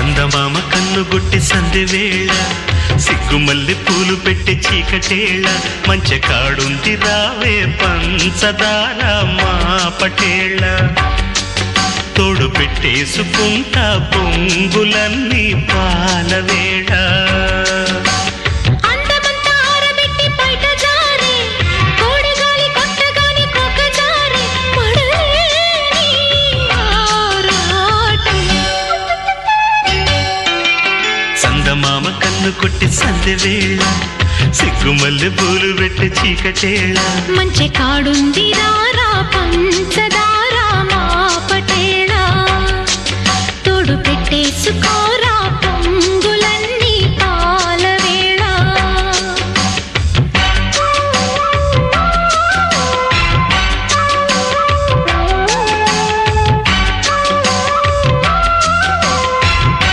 చందమామ కన్నుగొట్టి సందెవేళ సిగ్గుమల్లి పూలు పెట్టి చీకటేళ మంచె కాడుంది రావే పంచదార మా పటేళ తోడు పెట్టేసుకుంటా పొంగులన్నీ పాలవేళ చందమామ కన్ను కొట్టి సందెవేళ సిగ్గుమల్లి పూలు పెట్టి చీకటేళ మంచె కాడుంది రారా పంచదార మా పటేళ తోడు పెట్టేసుకో